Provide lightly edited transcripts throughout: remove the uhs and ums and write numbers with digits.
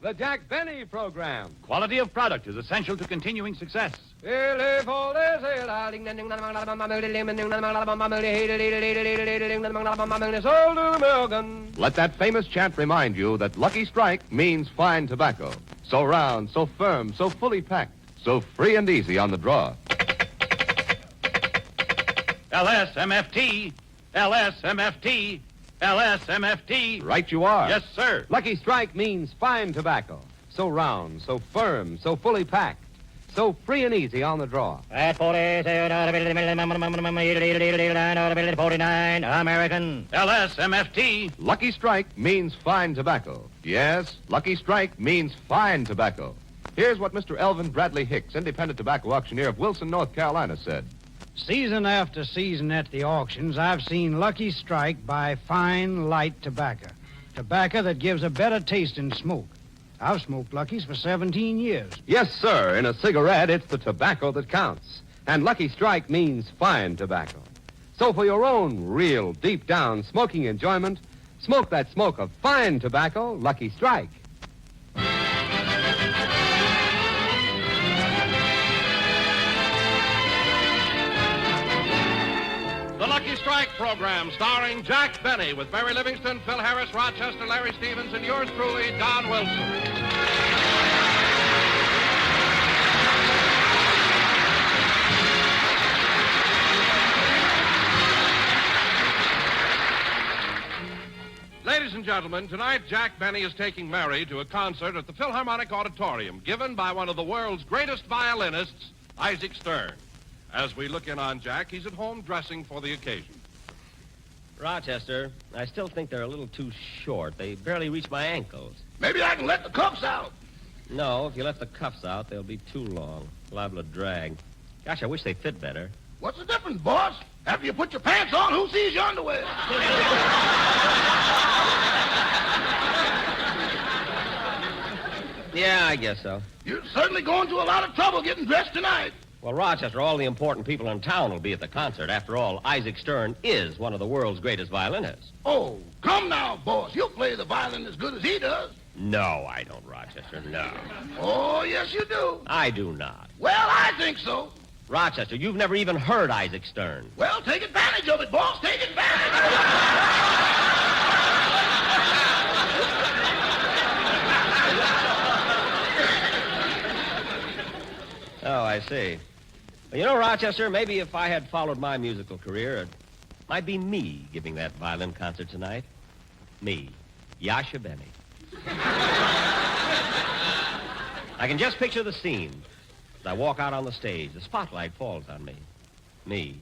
The Jack Benny Program. Quality of product is essential to continuing success. Let that famous chant remind you that Lucky Strike means fine tobacco. So round, so firm, so fully packed, so free and easy on the draw. LSMFT, LSMFT, LSMFT. Right you are. Yes, sir. Lucky Strike means fine tobacco. So round, so firm, so fully packed, so free and easy on the draw. At 49 American. LSMFT. Lucky Strike means fine tobacco. Yes, Lucky Strike means fine tobacco. Here's what Mr. Elvin Bradley Hicks, independent tobacco auctioneer of Wilson, North Carolina, said. Season after season at the auctions, I've seen Lucky Strike buy fine, light tobacco. Tobacco that gives a better taste in smoke. I've smoked Lucky's for 17 years. Yes, sir. In a cigarette, it's the tobacco that counts. And Lucky Strike means fine tobacco. So for your own real, deep-down smoking enjoyment, smoke that smoke of fine tobacco, Lucky Strike. The Lucky Strike program, starring Jack Benny, with Mary Livingston, Phil Harris, Rochester, Larry Stevens, and yours truly, Don Wilson. Ladies and gentlemen, tonight Jack Benny is taking Mary to a concert at the Philharmonic Auditorium, given by one of the world's greatest violinists, Isaac Stern. As we look in on Jack, he's at home dressing for the occasion. Rochester, I still think they're a little too short. They barely reach my ankles. Maybe I can let the cuffs out. No, if you let the cuffs out, they'll be too long. Liable to drag. Gosh, I wish they fit better. What's the difference, boss? After you put your pants on, who sees your underwear? Yeah, I guess so. You're certainly going to a lot of trouble getting dressed tonight. Well, Rochester, all the important people in town will be at the concert. After all, Isaac Stern is one of the world's greatest violinists. Oh, come now, boss. You'll play the violin as good as he does. No, I don't, Rochester, no. Oh, yes, you do. I do not. Well, I think so. Rochester, you've never even heard Isaac Stern. Well, take advantage of it, boss. Take advantage. Oh, I see. Well, you know, Rochester, maybe if I had followed my musical career, it might be me giving that violin concert tonight. Me, Yasha Benny. I can just picture the scene. As I walk out on the stage, the spotlight falls on me. Me,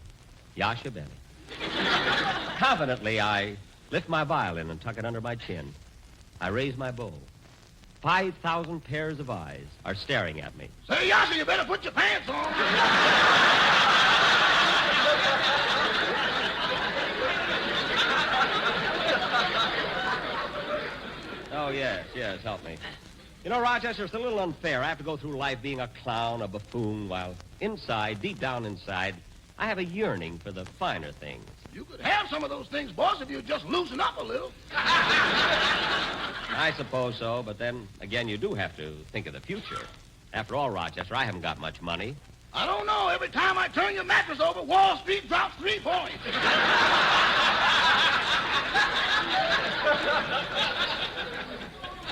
Yasha Benny. Confidently, I lift my violin and tuck it under my chin. I raise my bow. 5,000 pairs of eyes are staring at me. Say, Yasha, you better put your pants on. Oh, yes, help me. You know, Rochester, it's a little unfair. I have to go through life being a clown, a buffoon, while inside, deep down inside, I have a yearning for the finer things. You could have some of those things, boss, if you'd just loosen up a little. I suppose so, but then, again, you do have to think of the future. After all, Rochester, I haven't got much money. I don't know. Every time I turn your mattress over, Wall Street drops 3 points.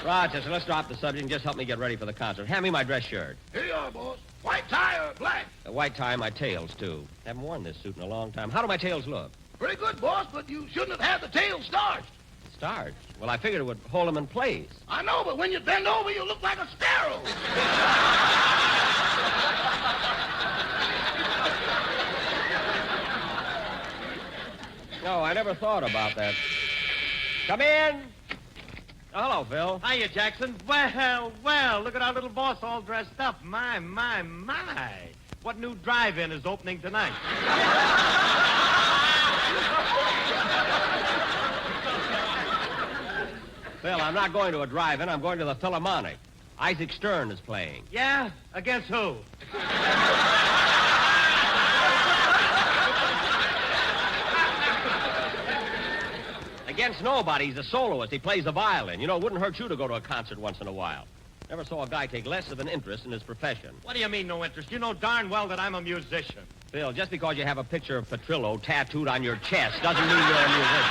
Rochester, let's drop the subject and just help me get ready for the concert. Hand me my dress shirt. Here you are, boss. White tie or black? A white tie and my tails, too. Haven't worn this suit in a long time. How do my tails look? Pretty good, boss, but you shouldn't have had the tail starched. Starched? Well, I figured it would hold them in place. I know, but when you bend over, you look like a sparrow. No, I never thought about that. Come in. Oh, hello, Phil. Hiya, Jackson. Well, look at our little boss all dressed up. My. What new drive-in is opening tonight? Phil, I'm not going to a drive-in. I'm going to the Philharmonic. Isaac Stern is playing. Yeah? Against who? Against nobody. He's a soloist. He plays the violin. You know, it wouldn't hurt you to go to a concert once in a while. Never saw a guy take less of an interest in his profession. What do you mean, no interest? You know darn well that I'm a musician. Phil, just because you have a picture of Petrillo tattooed on your chest doesn't mean you're a musician.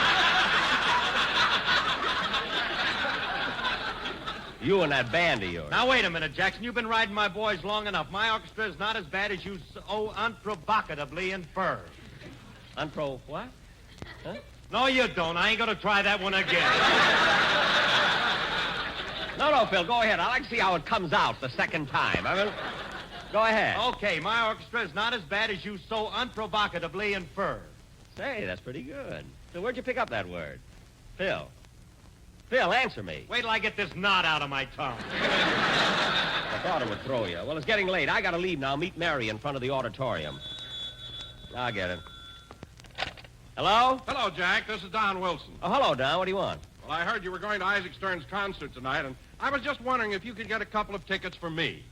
You and that band of yours. Now, wait a minute, Jackson. You've been riding my boys long enough. My orchestra is not as bad as you so unprovocatively infer. What? Huh? No, you don't. I ain't going to try that one again. No, Phil, go ahead. I'd like to see how it comes out the second time. Go ahead. Okay, my orchestra is not as bad as you so unprovocatively infer. Say, that's pretty good. So where'd you pick up that word? Phil, answer me. Wait till I get this knot out of my tongue. I thought it would throw you. Well, it's getting late. I gotta leave now. Meet Mary in front of the auditorium. I'll get it. Hello? Hello, Jack. This is Don Wilson. Oh, hello, Don. What do you want? Well, I heard you were going to Isaac Stern's concert tonight, and I was just wondering if you could get a couple of tickets for me.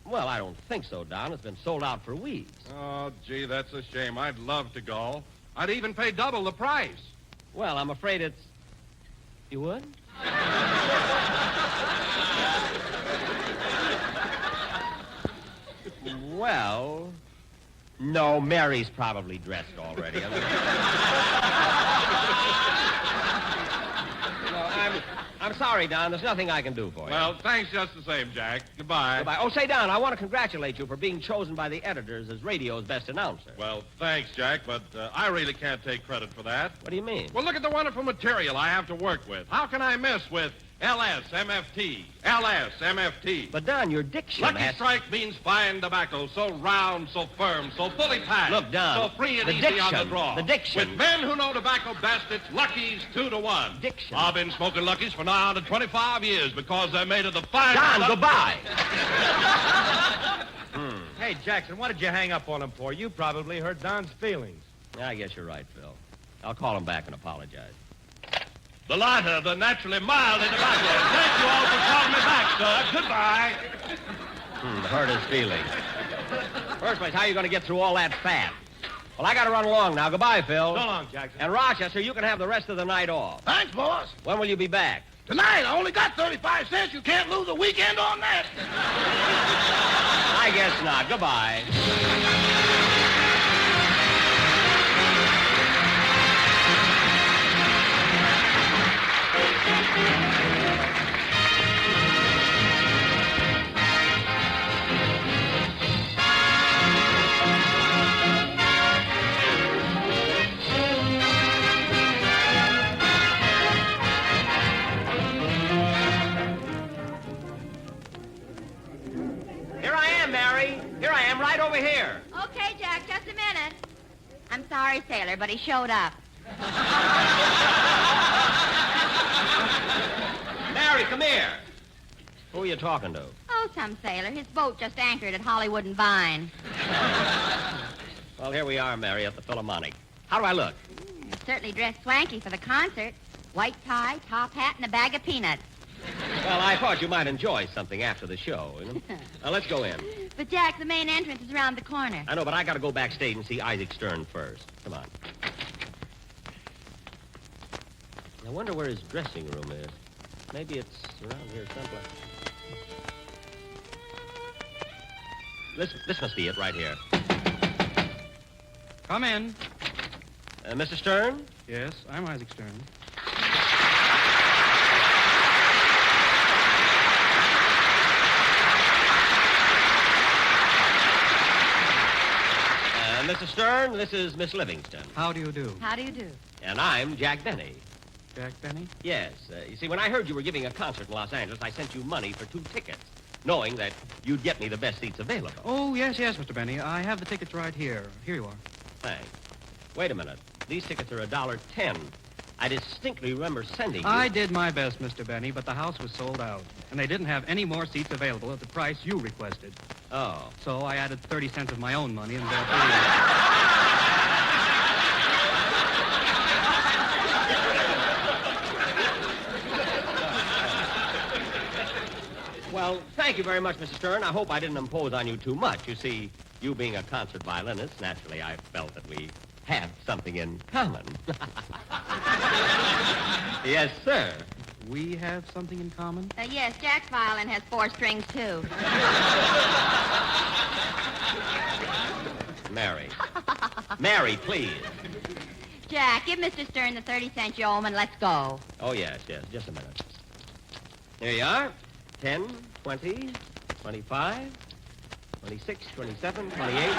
Well, I don't think so, Don. It's been sold out for weeks. Oh, gee, that's a shame. I'd love to go. I'd even pay double the price. Well, I'm afraid it's... You would? Well, no, Mary's probably dressed already. I'm sorry, Don. There's nothing I can do for you. Well, thanks just the same, Jack. Goodbye. Goodbye. Oh, say, Don, I want to congratulate you for being chosen by the editors as radio's best announcer. Well, thanks, Jack, but I really can't take credit for that. What do you mean? Well, look at the wonderful material I have to work with. How can I miss with LSMFT? LSMFT. But, Don, your diction Lucky Strike means fine tobacco, so round, so firm, so fully packed. Look, Don, so free and the easy diction, on the draw. the diction. With men who know tobacco best, it's Lucky's 2-to-1. Diction. I've been smoking Lucky's for now on to 25 years because they're made of the finest... Don, goodbye. Hey, Jackson, what did you hang up on him for? You probably hurt Don's feelings. I guess you're right, Phil. I'll call him back and apologize. The lighter, the naturally mild in tobacco. Thank you all for calling me back, sir. Goodbye. Hurt his feelings. First place, how are you going to get through all that fat? Well, I got to run along now. Goodbye, Phil. So long, Jackson. And Rochester, you can have the rest of the night off. Thanks, boss. When will you be back? Tonight, I only got 35 cents. You can't lose a weekend on that. I guess not. Goodbye. Here I am, Mary. Here I am, right over here. Okay, Jack, just a minute. I'm sorry, Sailor, but he showed up. Mary, come here. Who are you talking to? Oh, some sailor. His boat just anchored at Hollywood and Vine. Well, here we are, Mary, at the Philharmonic. How do I look? You're certainly dressed swanky for the concert. White tie, top hat, and a bag of peanuts. Well, I thought you might enjoy something after the show. You know? Now, let's go in. But, Jack, the main entrance is around the corner. I know, but I got to go backstage and see Isaac Stern first. Come on. I wonder where his dressing room is. Maybe it's around here someplace. This must be it right here. Come in. Mr. Stern? Yes, I'm Isaac Stern. Mr. Stern, this is Miss Livingston. How do you do? How do you do? And I'm Jack Benny. Jack Benny? Yes. You see, when I heard you were giving a concert in Los Angeles, I sent you money for 2 tickets, knowing that you'd get me the best seats available. Oh, yes, Mr. Benny. I have the tickets right here. Here you are. Thanks. Wait a minute. These tickets are $1.10. I distinctly remember sending you... I did my best, Mr. Benny, but the house was sold out, and they didn't have any more seats available at the price you requested. Oh. So I added 30 cents of my own money and bought Well, thank you very much, Mr. Stern. I hope I didn't impose on you too much. You see, you being a concert violinist, naturally I felt that we have something in common. Yes, sir. we have something in common? Yes, Jack's violin has 4 strings, too. Mary. Mary, please. Jack, give Mr. Stern the 30-cent yeoman. Let's go. Oh, yes. Just a minute. There you are. 10, 20, 25, 26, 27, 28, 29,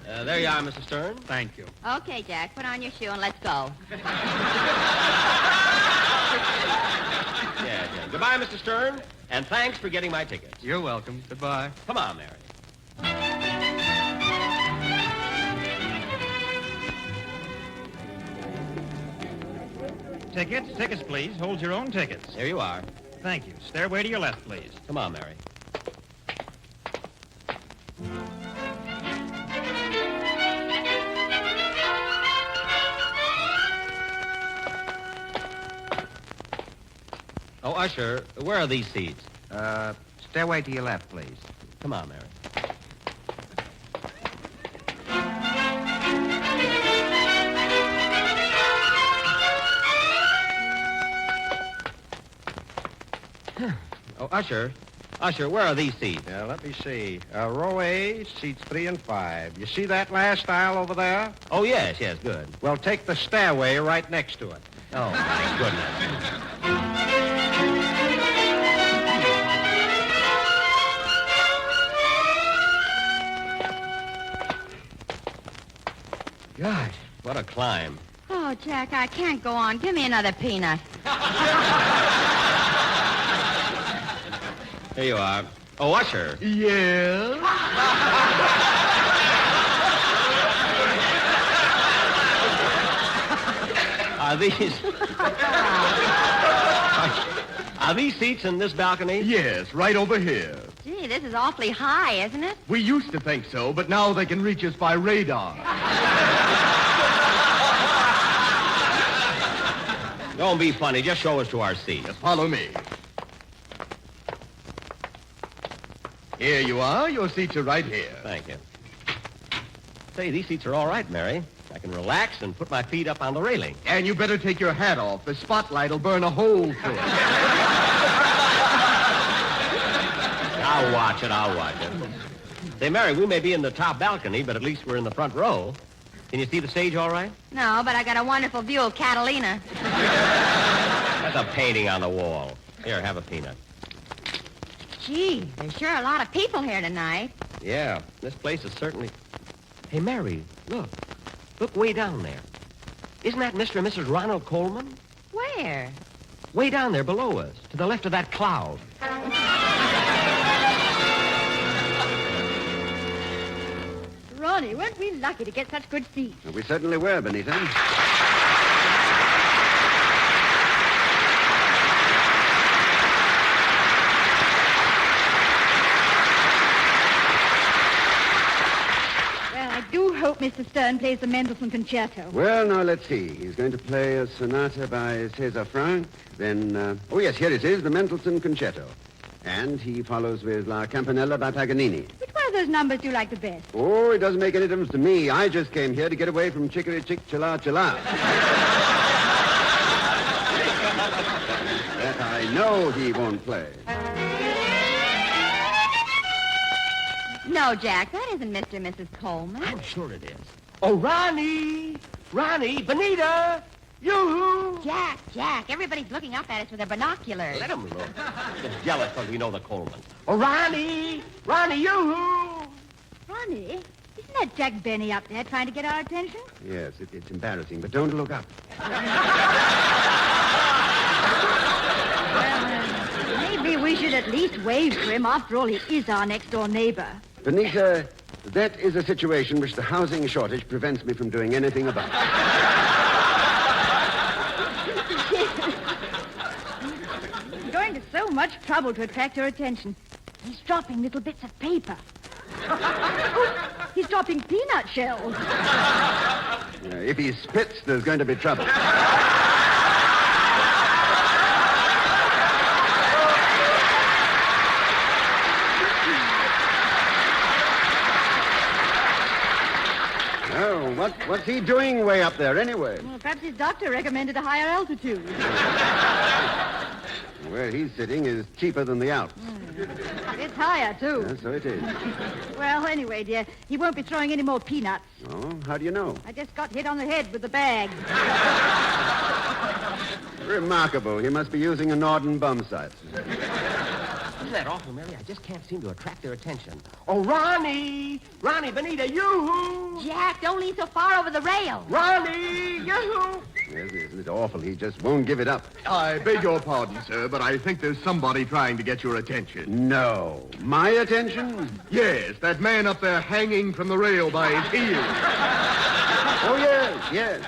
30. There you are, Mr. Stern. Thank you. Okay, Jack, put on your shoe and let's go. Yeah. Goodbye, Mr. Stern, and thanks for getting my tickets. You're welcome. Goodbye. Come on, Mary. Tickets, please. Hold your own tickets. Here you are. Thank you. Stairway to your left, please. Come on, Mary. Oh, Usher, where are these seats? Stairway to your left, please. Come on, Mary. Oh, Usher, where are these seats? Let me see. Row A, seats 3 and 5. You see that last aisle over there? Oh, yes, good. Well, take the stairway right next to it. Oh, my goodness. Gosh, what a climb. Oh, Jack, I can't go on. Give me another peanut. Here you are. Oh, Usher. Yeah? Are these seats in this balcony? Yes, right over here. Gee, this is awfully high, isn't it? We used to think so, but now they can reach us by radar. Don't be funny. Just show us to our seats. Just follow me. Here you are. Your seats are right here. Thank you. Say, these seats are all right, Mary. I can relax and put my feet up on the railing. And you better take your hat off. The spotlight will burn a hole through it. I'll watch it. Say, Mary, we may be in the top balcony, but at least we're in the front row. Can you see the stage all right? No, but I got a wonderful view of Catalina. That's a painting on the wall. Here, have a peanut. Gee, there's sure a lot of people here tonight. Yeah, this place is certainly... Hey, Mary, look. Look way down there. Isn't that Mr. and Mrs. Ronald Colman? Where? Way down there below us, to the left of that cloud. Ronnie, weren't we lucky to get such good seats? We certainly were, Benita. I do hope Mr. Stern plays the Mendelssohn Concerto. Well, now, let's see. He's going to play a sonata by César Franck. Then, oh, yes, here it is, the Mendelssohn Concerto. And he follows with La Campanella by Paganini. Which one of those numbers do you like the best? Oh, it doesn't make any difference to me. I just came here to get away from Chicory Chick Chilla Chilla. That I know he won't play. No, Jack, that isn't Mr. and Mrs. Coleman. I'm sure it is. Oh, Ronnie! Ronnie! Benita! Yoo-hoo! Jack, everybody's looking up at us with their binoculars. Let them look. They're jealous because we know the Colemans. Oh, Ronnie! Ronnie, yoo-hoo! Ronnie, isn't that Jack Benny up there trying to get our attention? Yes, it's embarrassing, but don't look up. Well, maybe we should at least wave to him. After all, he is our next-door neighbor. Benita, that is a situation which the housing shortage prevents me from doing anything about. He's going to so much trouble to attract your attention. He's dropping little bits of paper. He's dropping peanut shells. If he spits, there's going to be trouble. Oh, What's he doing way up there, anyway? Well, perhaps his doctor recommended a higher altitude. Where he's sitting is cheaper than the Alps. It's higher, too. Yeah, so it is. Well, anyway, dear, he won't be throwing any more peanuts. Oh, how do you know? I just got hit on the head with the bag. Remarkable. He must be using a Norden bum sight. Isn't that awful, Mary? I just can't seem to attract their attention. Oh, Ronnie! Ronnie, Benita, yoo-hoo! Jack, don't lean so far over the rail. Ronnie, yoo-hoo! Yes, isn't it awful? He just won't give it up. I beg your pardon, sir, but I think there's somebody trying to get your attention. No. My attention? Yes, that man up there hanging from the rail by his heels. Oh, yes.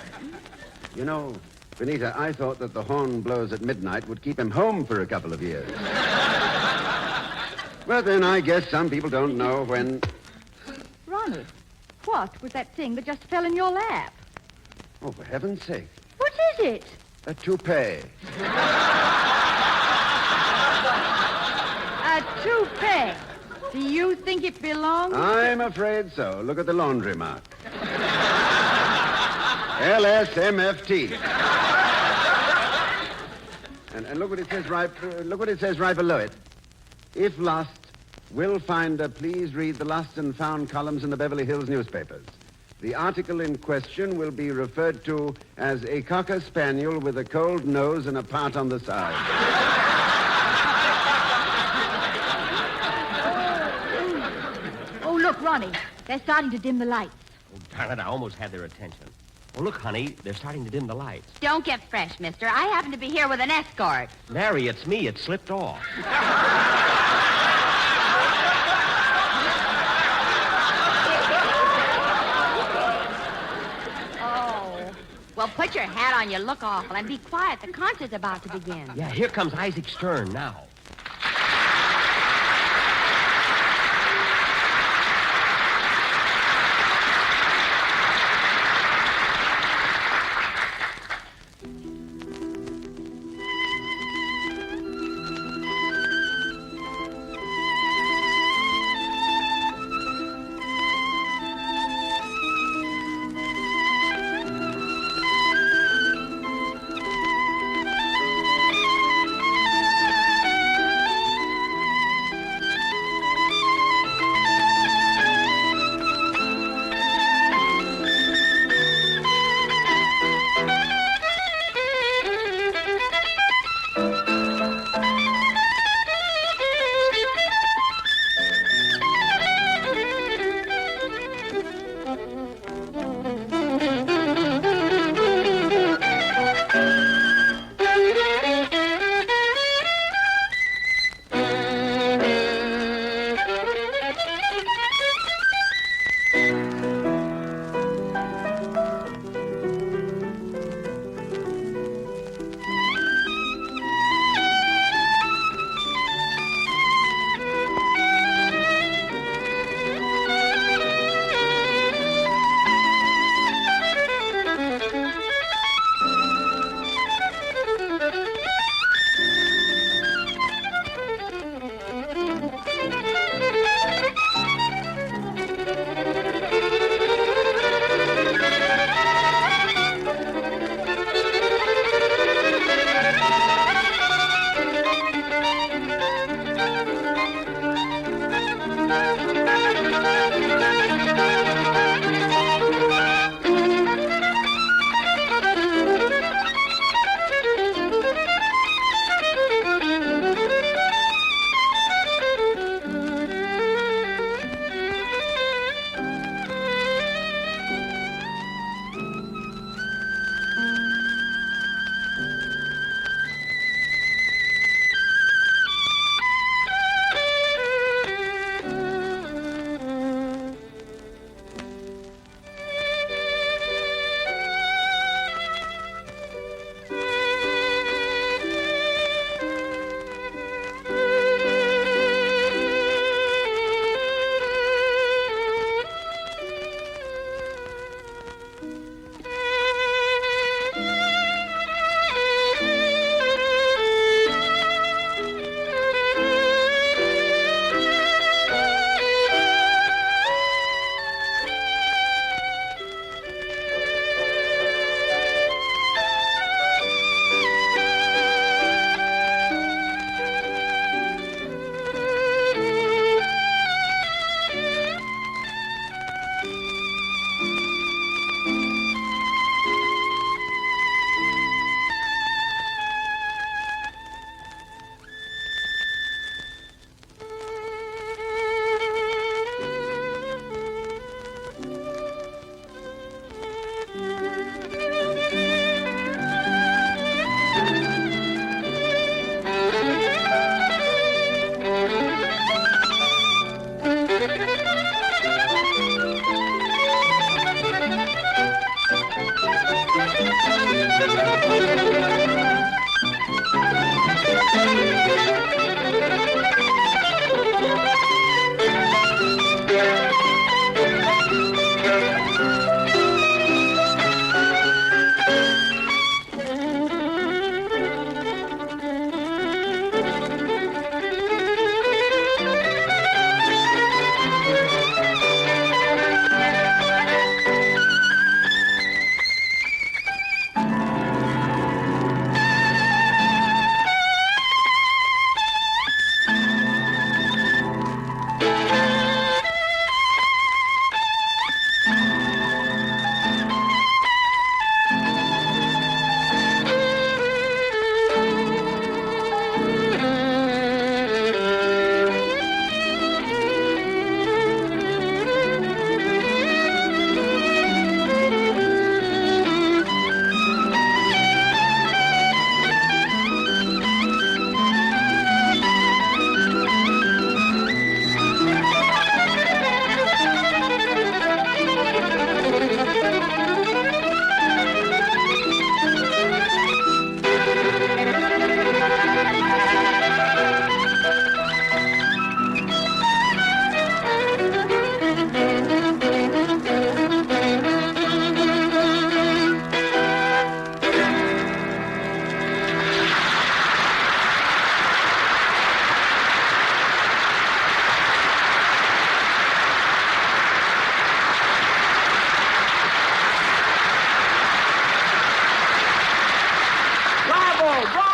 You know, Benita, I thought that the horn blows at midnight would keep him home for a couple of years. Well, then, I guess some people don't know when... Ronald, what was that thing that just fell in your lap? Oh, for heaven's sake. What is it? A toupee. A toupee. Do you think it belongs? I'm afraid so. Look at the laundry mark. LSMFT. And look what it says right below it. If lost, will finder please read the lost and found columns in the Beverly Hills newspapers. The article in question will be referred to as a cocker spaniel with a cold nose and a part on the side. Oh, look, Ronnie. They're starting to dim the lights. Oh, darn it, I almost had their attention. Oh, look, honey, they're starting to dim the lights. Don't get fresh, mister. I happen to be here with an escort. Mary, it's me. It slipped off. Well, put your hat on, you look awful, and be quiet. The concert's about to begin. Yeah, here comes Isaac Stern now.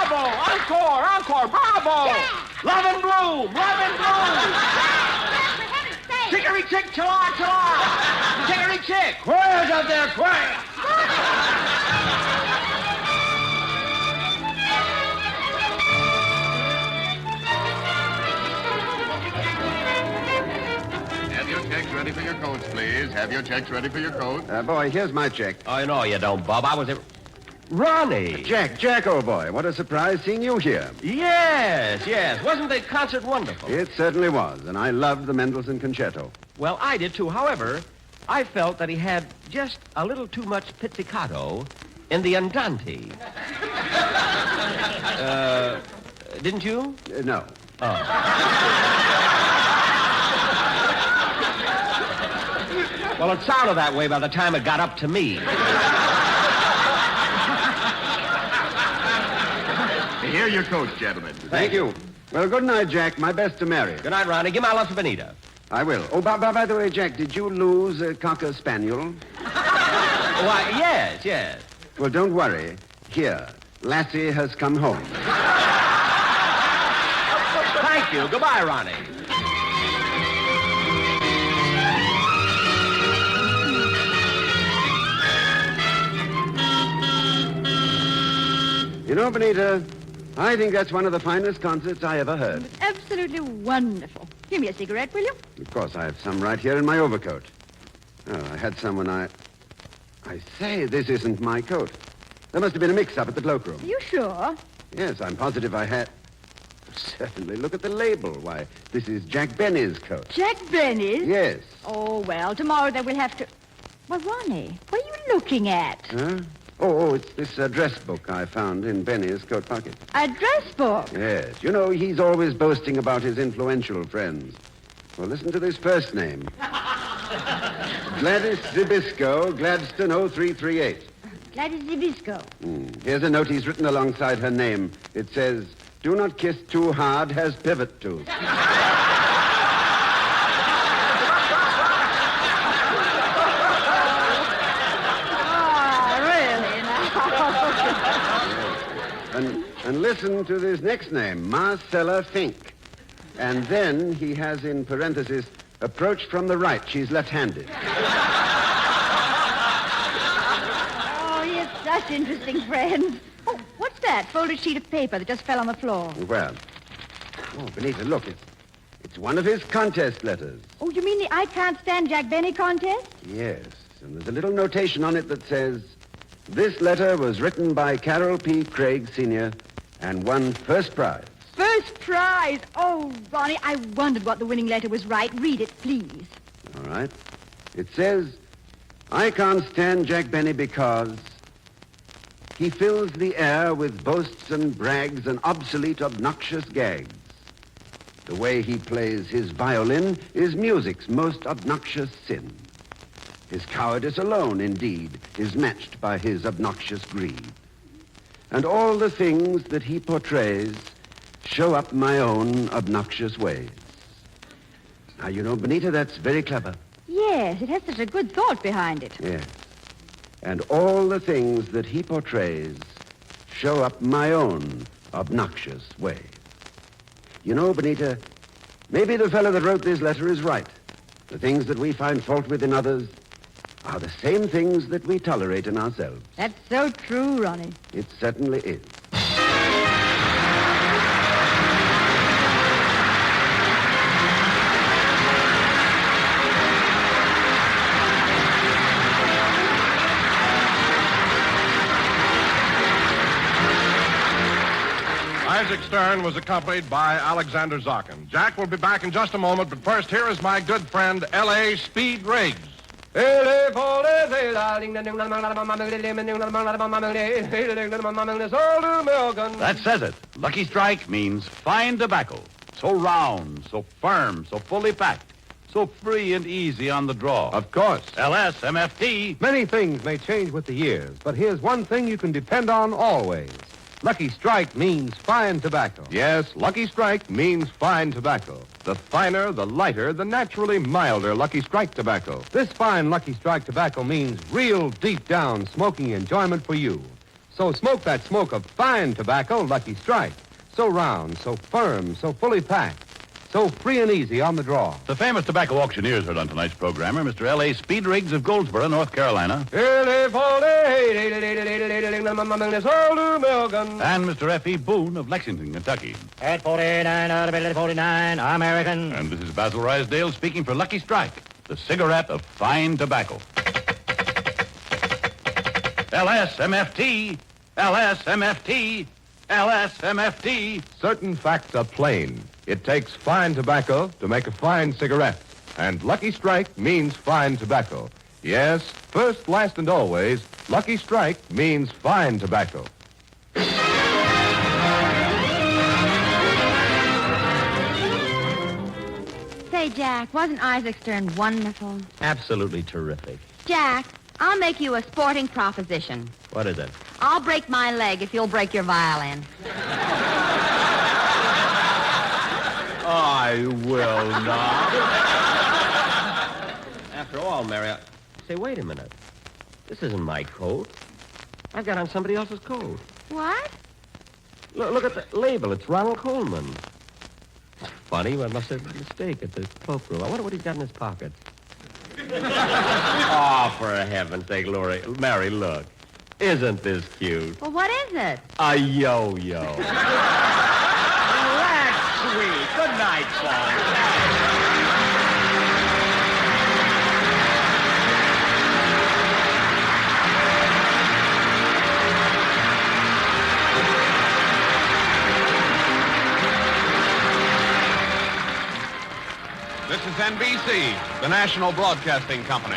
Bravo! Encore! Encore! Bravo! Love and bloom! Love and bloom! Chicory chick, chilla, chilla! Chicory chick! Quiet up there, quiet! Have your checks ready for your coats, please. Have your checks ready for your coats. Boy, here's my check. Oh, no, you don't, Bob. I was... Ronnie! Jack, old boy, what a surprise seeing you here. Yes. Wasn't the concert wonderful? It certainly was, and I loved the Mendelssohn Concerto. Well, I did, too. However, I felt that he had just a little too much pizzicato in the andante. Didn't you? No. Oh. Well, it sounded that way by the time it got up to me. Here are your coats, gentlemen. Thank you. Well, good night, Jack. My best to Mary. Good night, Ronnie. Give my love to Benita. I will. Oh, by the way, Jack, did you lose a Cocker Spaniel? Why, yes. Well, don't worry. Here, Lassie has come home. Thank you. Goodbye, Ronnie. You know, Benita, I think that's one of the finest concerts I ever heard. Absolutely wonderful. Give me a cigarette, will you? Of course, I have some right here in my overcoat. Oh, I had some when I say, this isn't my coat. There must have been a mix-up at the cloakroom. Are you sure? Yes, I'm positive I had. Certainly. Look at the label. Why, this is Jack Benny's coat. Jack Benny's? Yes. Oh, well, tomorrow they will have to... Well, Ronnie, what are you looking at? Huh? Oh, it's this address book I found in Benny's coat pocket. Address book? Yes. You know, he's always boasting about his influential friends. Well, listen to this first name. Gladys Zibisco, Gladstone 0338. Gladys Zibisco. Here's a note he's written alongside her name. It says, "Do not kiss too hard, has pivot tooth." And listen to this next name, Marcella Fink. And then he has in parentheses, approach from the right. She's left-handed. Oh, he has such interesting friends. Oh, what's that? Folded sheet of paper that just fell on the floor. Well, Benita, look, it's one of his contest letters. Oh, you mean the I Can't Stand Jack Benny contest? Yes, and there's a little notation on it that says, this letter was written by Carol P. Craig, Sr., and won first prize. First prize? Oh, Ronnie, I wondered what the winning letter was right. Read it, please. All right. It says, I can't stand Jack Benny because he fills the air with boasts and brags and obsolete, obnoxious gags. The way he plays his violin is music's most obnoxious sin. His cowardice alone, indeed, is matched by his obnoxious greed. And all the things that he portrays show up my own obnoxious ways. Now, you know, Benita, that's very clever. Yes, it has such a good thought behind it. Yes. And all the things that he portrays show up my own obnoxious ways. You know, Benita, maybe the fellow that wrote this letter is right. The things that we find fault with in others are the same things that we tolerate in ourselves. That's so true, Ronnie. It certainly is. Isaac Stern was accompanied by Alexander Zokin. Jack will be back in just a moment, but first, here is my good friend, L.A. Speed Riggs. That says it. Lucky Strike means fine tobacco. So round, so firm, so fully packed, so free and easy on the draw. Of course. LSMFT. Many things may change with the years, but here's one thing you can depend on always. Lucky Strike means fine tobacco. Yes, Lucky Strike means fine tobacco. The finer, the lighter, the naturally milder Lucky Strike tobacco. This fine Lucky Strike tobacco means real deep down smoking enjoyment for you. So smoke that smoke of fine tobacco, Lucky Strike. So round, so firm, so fully packed, so free and easy on the draw. The famous tobacco auctioneers heard on tonight's program are Mr. L.A. Speed Riggs of Goldsboro, North Carolina, and Mr. F.E. Boone of Lexington, Kentucky. At 49, 49, American. And this is Basil Rysdale speaking for Lucky Strike, the cigarette of fine tobacco. LSMFT, LSMFT, LSMFT. Certain facts are plain. It takes fine tobacco to make a fine cigarette. And Lucky Strike means fine tobacco. Yes, first, last, and always, Lucky Strike means fine tobacco. Say, Jack, wasn't Isaac Stern wonderful? Absolutely terrific. Jack, I'll make you a sporting proposition. What is it? I'll break my leg if you'll break your violin. I will not. After all, Mary, say, wait a minute. This isn't my coat. I've got on somebody else's coat. What? Look at the label. It's Ronald Colman. Funny, I must have made a mistake at the cloakroom. I wonder what he's got in his pocket. Oh, for heaven's sake, Mary, look. Isn't this cute? Well, what is it? A yo-yo. That's sweet. Good night, son. This is NBC, the national broadcasting company.